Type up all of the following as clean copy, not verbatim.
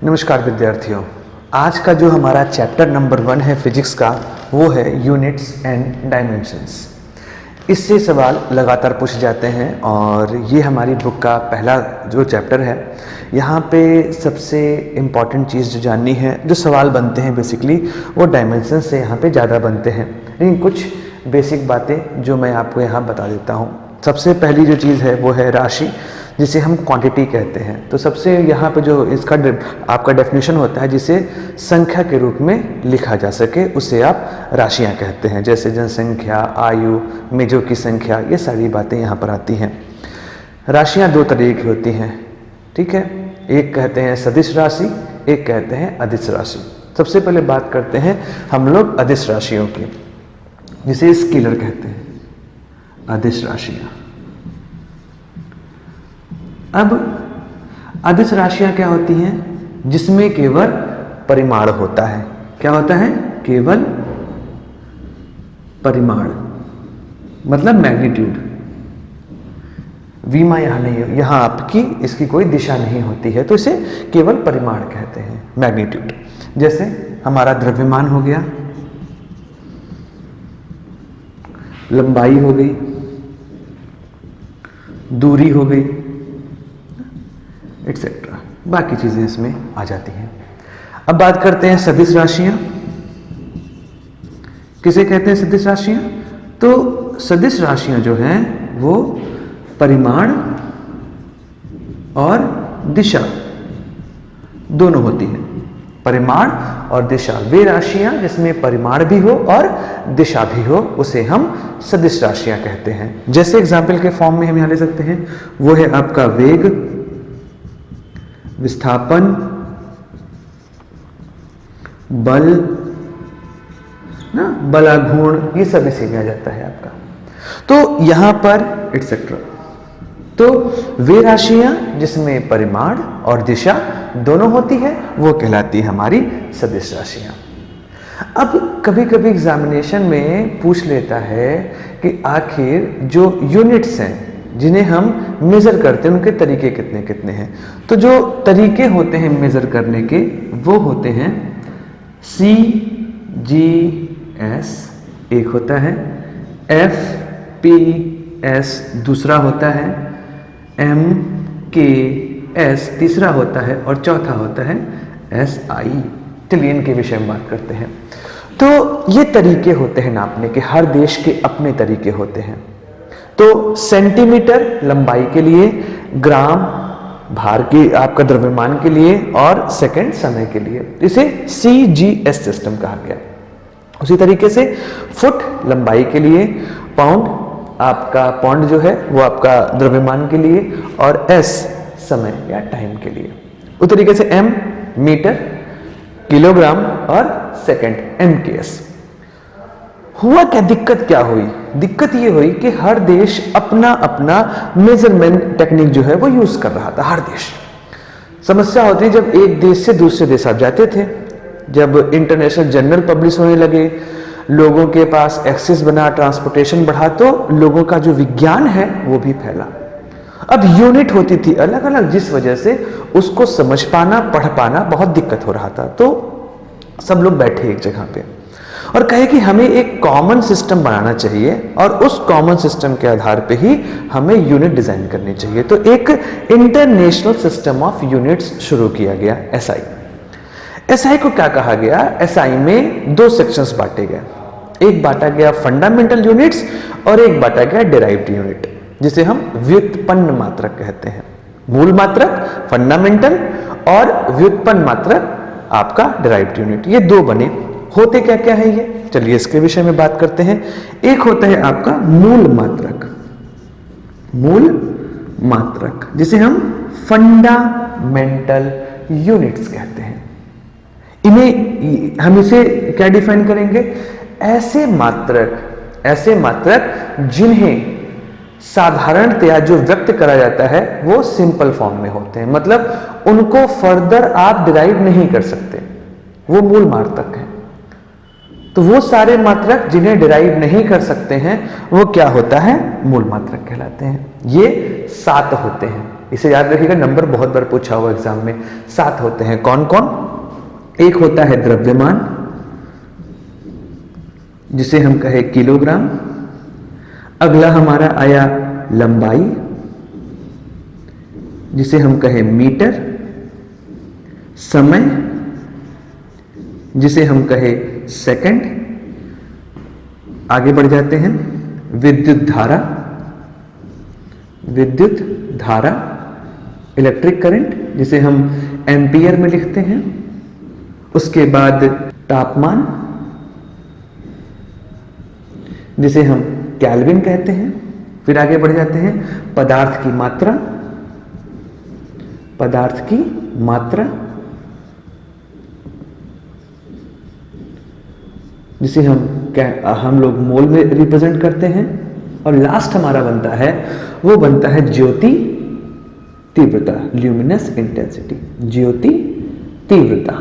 नमस्कार विद्यार्थियों। आज का जो हमारा चैप्टर नंबर 1 है फिजिक्स का, वो है यूनिट्स एंड डायमेंशंस। इससे सवाल लगातार पूछे जाते हैं और ये हमारी बुक का पहला जो चैप्टर है। यहाँ पे सबसे इम्पॉर्टेंट चीज़ जो जाननी है, जो सवाल बनते हैं बेसिकली वो डायमेंशन से यहाँ पे ज़्यादा बनते हैं, लेकिन कुछ बेसिक बातें जो मैं आपको यहाँ बता देता हूँ। सबसे पहली जो चीज़ है वो है राशि, जिसे हम क्वांटिटी कहते हैं। तो सबसे यहाँ पे जो इसका आपका डेफिनेशन होता है, जिसे संख्या के रूप में लिखा जा सके, उसे आप राशियाँ कहते हैं। जैसे जनसंख्या, आयु, मेजों की संख्या, ये सारी बातें यहाँ पर आती हैं। राशियाँ दो तरह की होती हैं, ठीक है। एक कहते हैं सदिश राशि, एक कहते हैं अदिश राशि। सबसे पहले बात करते हैं हम लोग अदिश राशियों की, जिसे स्केलर कहते हैं, अदिश राशियाँ। अब अदिश राशियां क्या होती हैं? जिसमें केवल परिमाण होता है। क्या होता है? केवल परिमाण, मतलब मैग्नीट्यूड। विमा यहां नहीं है, यहां आपकी इसकी कोई दिशा नहीं होती है, तो इसे केवल परिमाण कहते हैं, मैग्नीट्यूड। जैसे हमारा द्रव्यमान हो गया, लंबाई हो गई, दूरी हो गई, एक्सेट्रा, बाकी चीजें इसमें आ जाती हैं। अब बात करते हैं सदिश राशियां। किसे कहते हैं सदिश राशियां? तो सदिश राशियां जो हैं वो परिमाण और दिशा दोनों होती हैं। परिमाण और दिशा, वे राशियां जिसमें परिमाण भी हो और दिशा भी हो, उसे हम सदिश राशियां कहते हैं। जैसे एग्जाम्पल के फॉर्म में हम यहां ले सकते हैं, वो है आपका वेग, विस्थापन, बल ना, बलाघूर्ण, ये सब इसी में आ जाता है आपका। तो यहां पर एक्सेट्रा, तो वे राशियां जिसमें परिमाण और दिशा दोनों होती है, वो कहलाती है हमारी सदिश राशियां। अब कभी कभी एग्जामिनेशन में पूछ लेता है कि आखिर जो यूनिट्स हैं जिन्हें हम मेजर करते हैं, उनके तरीके कितने कितने हैं। तो जो तरीके होते हैं मेजर करने के, वो होते हैं CGS एक होता है, FPS दूसरा होता है, MKS तीसरा होता है, और चौथा होता है SI। चलिए इनके विषय में बात करते हैं। तो ये तरीके होते हैं नापने के, हर देश के अपने तरीके होते हैं। तो सेंटीमीटर लंबाई के लिए, ग्राम भार की आपका द्रव्यमान के लिए, और सेकंड समय के लिए, इसे CGS सिस्टम कहा गया। उसी तरीके से फुट लंबाई के लिए, पाउंड आपका पौंड जो है वो आपका द्रव्यमान के लिए, और S समय या टाइम के लिए। उस तरीके से M मीटर, किलोग्राम, और सेकंड MKS। हुआ क्या, दिक्कत क्या हुई? दिक्कत ये हुई कि हर देश अपना अपना मेजरमेंट टेक्निक जो है वो यूज कर रहा था, हर देश। समस्या होती जब एक देश से दूसरे देश आप जाते थे, जब इंटरनेशनल जर्नल पब्लिश होने लगे, लोगों के पास एक्सेस बना, ट्रांसपोर्टेशन बढ़ा, तो लोगों का जो विज्ञान है वो भी फैला। अब यूनिट होती थी अलग अलग, जिस वजह से उसको समझ पाना, पढ़ पाना बहुत दिक्कत हो रहा था। तो सब लोग बैठे एक जगह पे और कहे कि हमें एक कॉमन सिस्टम बनाना चाहिए, और उस कॉमन सिस्टम के आधार पे ही हमें यूनिट डिजाइन करनी चाहिए। तो एक इंटरनेशनल सिस्टम ऑफ यूनिट्स शुरू किया गया, SI। SI को क्या कहा गया? SI में दो सेक्शंस बांटे गए। एक बांटा गया फंडामेंटल यूनिट्स, और एक बांटा गया डिराइव्ड यूनिट, जिसे हम व्युत्पन्न मात्रक कहते हैं। मूल मात्रक फंडामेंटल, और व्युत्पन्न मात्रक आपका डिराइव्ड यूनिट। ये दो बने। होते क्या क्या है ये, चलिए इसके विषय में बात करते हैं। एक होता है आपका मूल मात्रक, मूल मात्रक, जिसे हम फंडामेंटल यूनिट्स कहते हैं। इन्हें हम इसे क्या डिफाइन करेंगे? ऐसे मात्रक जिन्हें साधारणतया जो व्यक्त करा जाता है वो सिंपल फॉर्म में होते हैं, मतलब उनको फर्दर आप डिराइव नहीं कर सकते, वो मूल मात्रक है। तो वो सारे मात्रक जिन्हें डिराइव नहीं कर सकते हैं वो क्या होता है, मूल मात्रक कहलाते हैं। ये 7 होते हैं, इसे याद रखिएगा, नंबर बहुत बार पूछा हुआ एग्जाम में। 7 होते हैं, कौन कौन? एक होता है द्रव्यमान, जिसे हम कहे किलोग्राम। अगला हमारा आया लंबाई, जिसे हम कहे मीटर। समय, जिसे हम कहे सेकंड। आगे बढ़ जाते हैं, विद्युत धारा, विद्युत धारा इलेक्ट्रिक करंट, जिसे हम एम्पियर में लिखते हैं। उसके बाद तापमान, जिसे हम केल्विन कहते हैं। फिर आगे बढ़ जाते हैं, पदार्थ की मात्रा, पदार्थ की मात्रा, जिसे हम लोग मोल में रिप्रेजेंट करते हैं। और लास्ट हमारा बनता है, वो बनता है ज्योति तीव्रता, ल्यूमिनस इंटेंसिटी, ज्योति तीव्रता।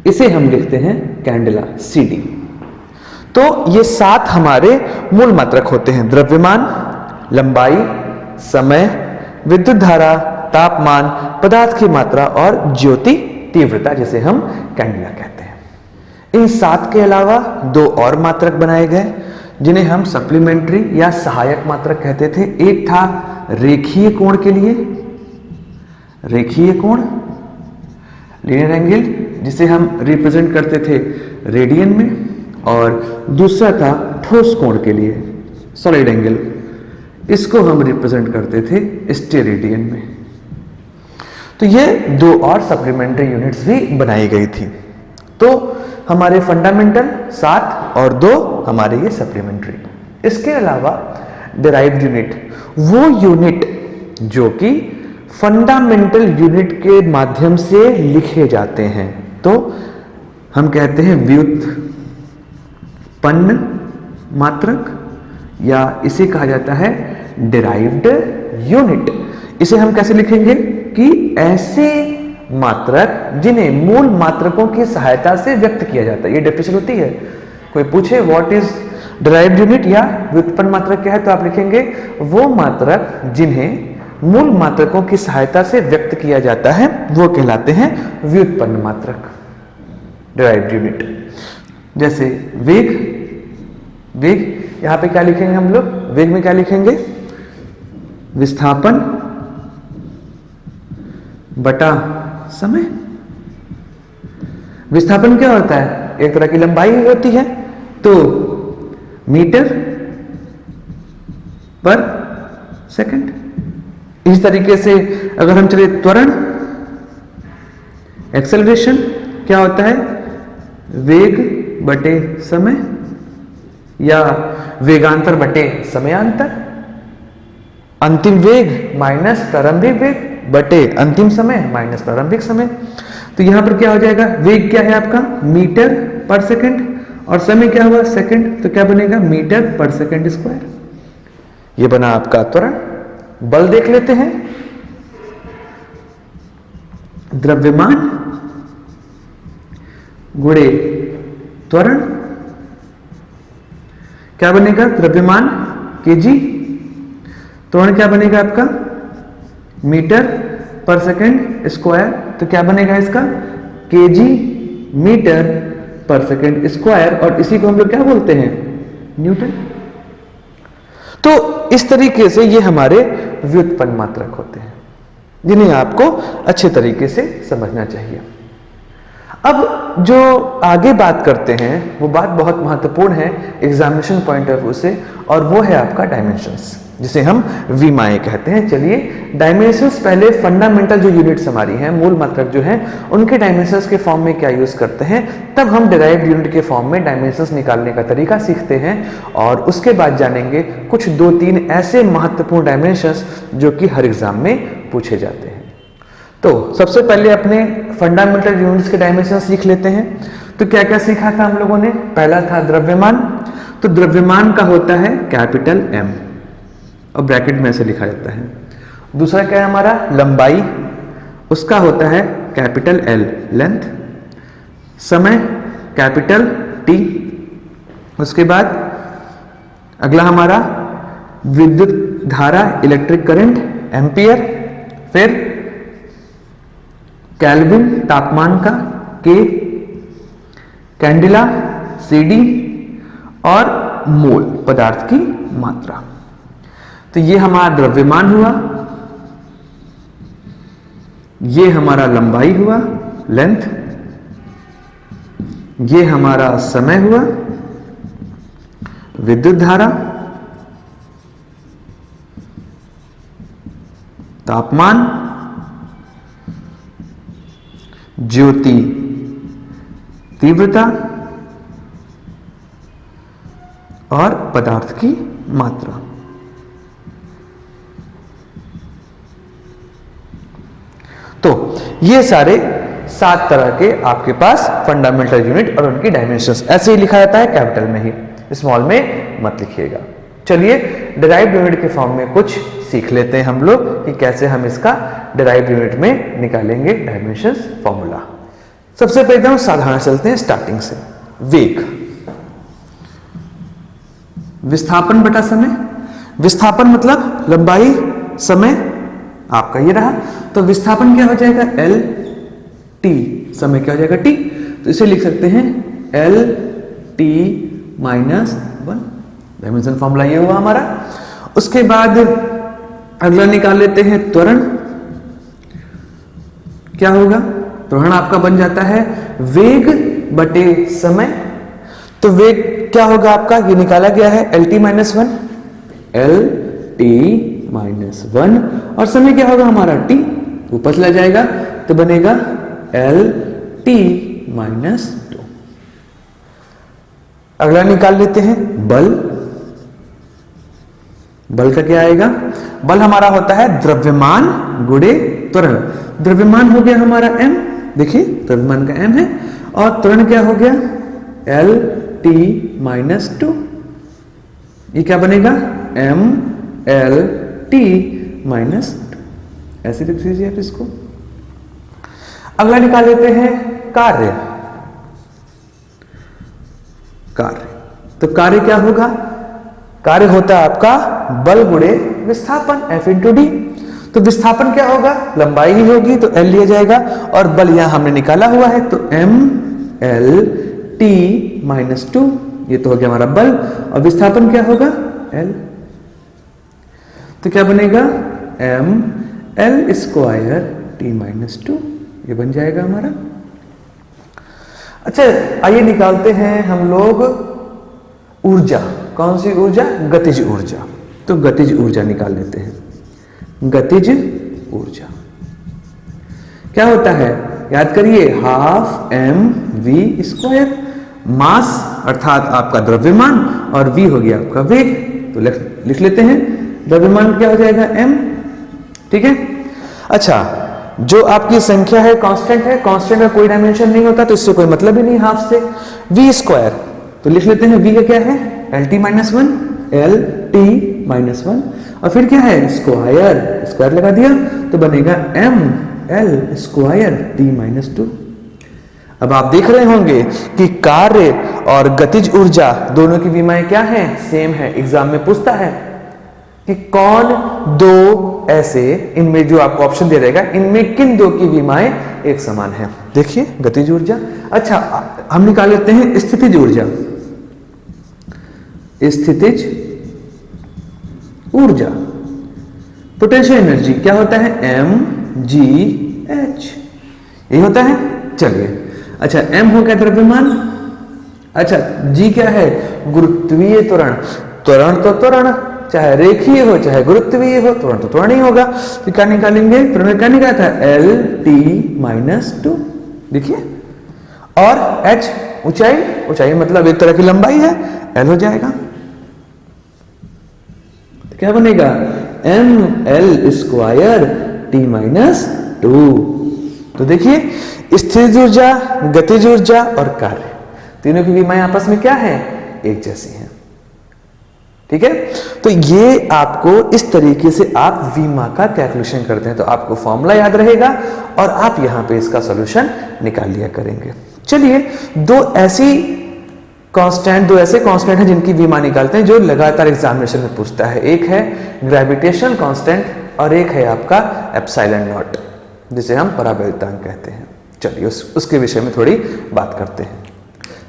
इसे हम लिखते हैं कैंडेला, CD। तो ये 7 हमारे मूल मात्रक होते हैं, द्रव्यमान, लंबाई, समय, विद्युत धारा, तापमान, पदार्थ की मात्रा और ज्योति तीव्रता, जिसे हम कैंडेला कहते हैं। इन 7 के अलावा 2 और मात्रक बनाए गए, जिन्हें हम सप्लीमेंट्री या सहायक मात्रक कहते थे। एक था रेखीय कोण के लिए, रेखीय कोण, लीनियर एंगल, जिसे हम रिप्रेजेंट करते थे रेडियन में। और दूसरा था ठोस कोण के लिए, सॉलिड एंगल, इसको हम रिप्रेजेंट करते थे स्टेरेडियन में। तो ये 2 और सप्लीमेंट्री यूनिट्स भी बनाई गई थी। तो हमारे फंडामेंटल 7 और 2 हमारे ये सप्लीमेंट्री। इसके अलावा डिराइव्ड यूनिट, वो यूनिट जो कि फंडामेंटल यूनिट के माध्यम से लिखे जाते हैं, तो हम कहते हैं व्युत्पन्न मात्रक, या इसे कहा जाता है डिराइव्ड यूनिट। इसे हम कैसे लिखेंगे कि ऐसे मात्रक जिन्हें मूल मात्रकों की सहायता से व्यक्त किया जाता है। ये डेफिनेशन होती है, कोई पूछे व्हाट इज डिराइव्ड यूनिट या व्युत्पन्न मात्रक क्या है, तो आप लिखेंगे वो मात्रक जिन्हें मूल मात्रकों की सहायता से व्यक्त किया जाता है वो कहलाते हैं व्युत्पन्न मात्रक, डिराइव्ड यूनिट। जैसे वेग, वेग यहां पे क्या लिखेंगे हम लोग, वेग में क्या लिखेंगे, विस्थापन बटा समय। विस्थापन क्या होता है, एक तरह की लंबाई होती है, तो मीटर पर सेकंड। इस तरीके से अगर हम चले त्वरण, एक्सेलरेशन क्या होता है, वेग बटे समय, या वेगांतर बटे समयांतर। अंतिम वेग माइनस प्रारंभिक वेग बटे अंतिम समय माइनस प्रारंभिक समय। तो यहां पर क्या हो जाएगा, वेग क्या है आपका मीटर पर सेकंड, और समय क्या हुआ सेकंड, तो क्या बनेगा मीटर पर सेकंड स्क्वायर। ये बना आपका त्वरण। बल देख लेते हैं, द्रव्यमान गुणे त्वरण क्या बनेगा, द्रव्यमान केजी, त्वरण क्या बनेगा आपका मीटर पर सेकंड स्क्वायर। तो क्या बनेगा इसका, केजी मीटर पर सेकंड स्क्वायर, और इसी को हम लोग क्या बोलते हैं, न्यूटन। तो इस तरीके से ये हमारे व्युत्पन्न मात्रक होते हैं, जिन्हें आपको अच्छे तरीके से समझना चाहिए। अब जो आगे बात करते हैं वो बात बहुत महत्वपूर्ण है एग्जामिनेशन पॉइंट ऑफ व्यू से, और वो है आपका डायमेंशंस, जिसे हम विमाएं कहते हैं। चलिए डायमेंशंस पहले फंडामेंटल जो यूनिट्स हमारी हैं, मूल मात्रक जो हैं, उनके डायमेंशंस के फॉर्म में क्या यूज करते हैं, तब हम डिराइव्ड यूनिट के फॉर्म में डायमेंशंस निकालने का तरीका सीखते हैं। और उसके बाद जानेंगे कुछ 2-3 ऐसे महत्वपूर्ण डायमेंशंस जो कि हर एग्जाम में पूछे जाते हैं। तो सबसे पहले अपने फंडामेंटल यूनिट्स के डायमेंशन सीख लेते हैं। तो क्या क्या सीखा था हम लोगों ने, पहला था द्रव्यमान। तो द्रव्यमान का होता है कैपिटल M, और ब्रैकेट में ऐसे लिखा जाता है। दूसरा क्या है हमारा, लंबाई, उसका होता है कैपिटल L, लेंथ। समय कैपिटल टी। उसके बाद अगला हमारा विद्युत धारा, इलेक्ट्रिक करंट, एम्पियर। फिर केल्विन, तापमान का, के। कैंडिला, सीडी। और मोल, पदार्थ की मात्रा। तो ये हमारा द्रव्यमान हुआ, ये हमारा लंबाई हुआ, लेंथ। ये हमारा समय हुआ, विद्युत धारा, तापमान, ज्योति तीव्रता और पदार्थ की मात्रा। तो ये सारे 7 तरह के आपके पास फंडामेंटल यूनिट और उनकी डायमेंशंस ऐसे ही लिखा जाता है, कैपिटल में ही, स्मॉल में मत लिखिएगा। चलिए डिराइव्ड यूनिट के फॉर्म में कुछ सीख लेते हैं हम लोग कि कैसे हम इसका डिराइव्ड यूनिट में निकालेंगे डायमेंशंस फॉर्मूला। सबसे पहले हम साधारण चलते हैं स्टार्टिंग से। वेग, विस्थापन बटा समय। विस्थापन मतलब लंबाई, समय आपका ये रहा, तो विस्थापन क्या हो जाएगा, एल टी। समय क्या हो जाएगा, टी। तो इसे लिख सकते हैं L T minus 1। Dimension formula ये हुआ हमारा। उसके बाद अगला निकाल लेते हैं त्वरण। क्या होगा, त्वरण आपका बन जाता है वेग बटे समय। तो वेग क्या होगा आपका, ये निकाला गया है L T minus 1, L T minus 1। और समय क्या होगा हमारा, टी, ऊपर चला जाएगा तो बनेगा एल टी माइनस 2। अगला निकाल लेते हैं बल। बल का क्या आएगा, बल हमारा होता है द्रव्यमान गुणे त्वरण। द्रव्यमान हो गया हमारा m, देखिए द्रव्यमान का m है, और त्वरण क्या हो गया एल टी माइनस 2। ये क्या बनेगा, m एल टी माइनस 2। ऐसे लिख दीजिए आप इसको। अगला निकाल लेते हैं कार्य। कार्य, तो कार्य क्या होगा, कार्य होता है आपका बल गुणे विस्थापन, F इंटू डी। तो विस्थापन क्या होगा, लंबाई ही होगी तो L लिया जाएगा, और बल यहां हमने निकाला हुआ है तो M L T माइनस 2। ये तो हो गया हमारा बल, और विस्थापन क्या होगा L। तो क्या बनेगा M L square T minus 2। ये बन जाएगा हमारा। अच्छा आइए निकालते हैं हम लोग ऊर्जा। कौन सी ऊर्जा, गतिज ऊर्जा। तो गतिज ऊर्जा निकाल लेते हैं। गतिज ऊर्जा क्या होता है, याद करिए, हाफ एम वी स्क्वायर। मास अर्थात आपका द्रव्यमान, और वी हो गया आपका वेग। तो लिख लेते हैं, द्रव्यमान क्या हो जाएगा m, ठीक है। अच्छा, जो आपकी संख्या है कांस्टेंट है, कांस्टेंट का कोई डायमेंशन नहीं होता तो इससे कोई मतलब ही नहीं हाफ से। वी स्क्वायर, तो लिख लेते हैं वी का क्या है L T minus 1, L T minus 1, और फिर क्या है स्क्वायर, स्क्वायर लगा दिया तो बनेगा M L square T minus 2। अब आप देख रहे होंगे कि कार्य और गतिज ऊर्जा दोनों की विमाएं क्या हैं, सेम है। एग्जाम में पूछता है कि कौन दो ऐसे, इनमें जो आपको ऑप्शन दे रहेगा, इनमें किन दो की विमाएं एक समान है। देखिए गतिज ऊर्जा। अच्छा हम निकाल लेते हैं स्थितिज ऊर्जा। स्थितिज ऊर्जा, पोटेंशियल एनर्जी क्या होता है एम जी एच, यही होता है। चलिए अच्छा, एम हो गया द्रव्यमान। अच्छा जी क्या है, गुरुत्वीय त्वरण। त्वरण तो त्वरण, चाहे रेखीय हो चाहे गुरुत्वीय हो, त्वरण तो त्वरण ही होगा। तो क्या निकालेंगे, त्वरण क्या निकाला था एल टी माइनस 2, देखिए। और एच ऊंचाई, ऊंचाई मतलब एक तरह की लंबाई है, एल हो जाएगा। तो क्या बनेगा M L square T minus 2। तो देखिए स्थितिज ऊर्जा, गतिज ऊर्जा और कार्य, तीनों की विमाएं आपस में क्या है, एक जैसी हैं, ठीक है। तो ये आपको इस तरीके से आप विमा का कैलकुलेशन करते हैं, तो आपको फॉर्मूला याद रहेगा और आप यहां पे इसका सॉल्यूशन निकाल लिया करेंगे। चलिए दो ऐसे कांस्टेंट हैं जिनकी वीमा निकालते हैं जो लगातार एग्जामिनेशन में पूछता है। एक है ग्रेविटेशनल कांस्टेंट और एक है आपका एप्सिलॉन नॉट, जिसे हम पराबैद्यतांक कहते हैं। चलिए उसके विषय में थोड़ी बात करते हैं।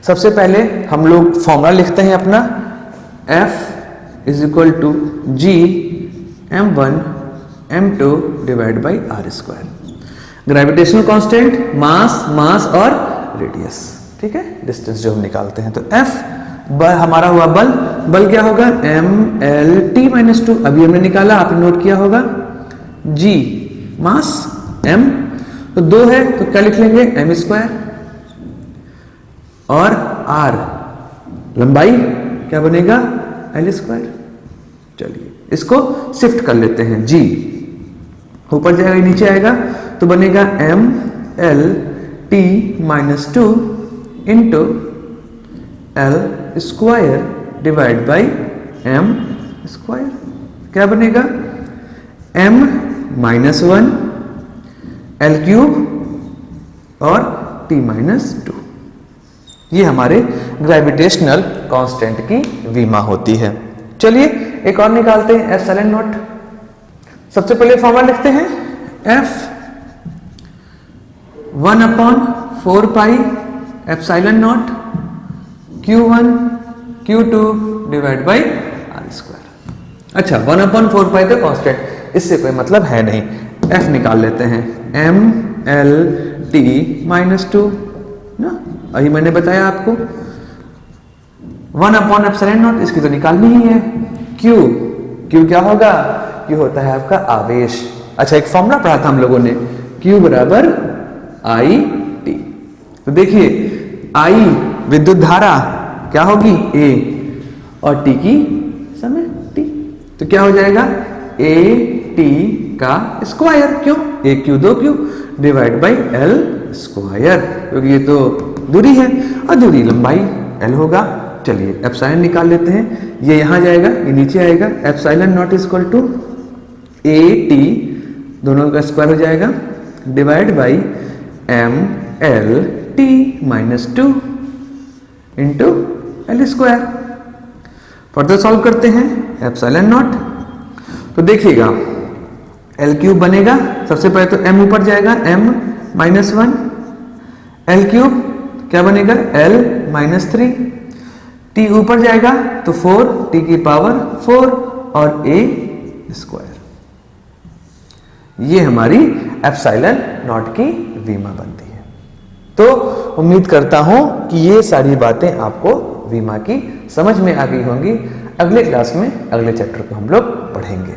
सबसे पहले हम लोग फॉर्मूला लिखते हैं अपना, F is equal to G m1 m2 divide by R square. Gravitational constant mass और रेडियस, ठीक है, डिस्टेंस जो हम निकालते हैं। तो F हमारा हुआ बल क्या होगा, mlt-2, अभी हमने निकाला, आपने नोट किया होगा। G मास, m तो 2 है तो क्या लिख लेंगे, m स्क्वायर, और r लंबाई क्या बनेगा, l स्क्वायर। चलिए इसको शिफ्ट कर लेते हैं, G ऊपर जाएगा नीचे आएगा तो बनेगा mlt-2 into l square divide by m square. क्या बनेगा, m-1 l क्यूब और t-2। ये हमारे ग्रेविटेशनल कांस्टेंट की वीमा होती है। चलिए एक और निकालते हैं, एप्सिलॉन नॉट। सबसे पहले फॉर्मूला लिखते हैं, F 1/4 pi epsilon nought Q1 Q2 divide by R square. अच्छा 1/4 पाई तो कांस्टेंट, इससे कोई मतलब है नहीं। F निकाल लेते हैं, mlt-2 ना, अभी मैंने बताया आपको 1/ε0, इसकी तो निकालनी ही है। Q क्या होगा, Q होता है आपका आवेश। अच्छा एक फॉर्मूला पढ़ा था हम लोगों ने, Q बराबर I T। तो देखिए I विद्युत धारा क्या होगी, A, और T की समय T, तो क्या हो जाएगा, A T का स्क्वायर, क्यों, एक Q 2 Q divide by L square, क्योंकि ये तो दूरी है और दूरी लंबाई L होगा। चलिए एप्सिलॉन निकाल लेते हैं, ये यहां जाएगा ये नीचे आएगा, epsilon nought is equal to A T दोनों का स्क्वायर हो जाएगा divide by mlt-2 into L square. Further solve करते हैं, एप्सिलॉन नॉट, तो देखिएगा L क्यूब बनेगा, सबसे पहले तो m ऊपर जाएगा, m-1 L क्यूब क्या बनेगा, L-3, T ऊपर जाएगा तो 4 T की पावर 4 और A स्क्वायर। ये हमारी एप्सिलॉन नॉट की वीमा बनती है। तो उम्मीद करता हूं कि ये सारी बातें आपको वीमा की समझ में आ गई होंगी। अगले क्लास में अगले चैप्टर को हम लोग पढ़ेंगे।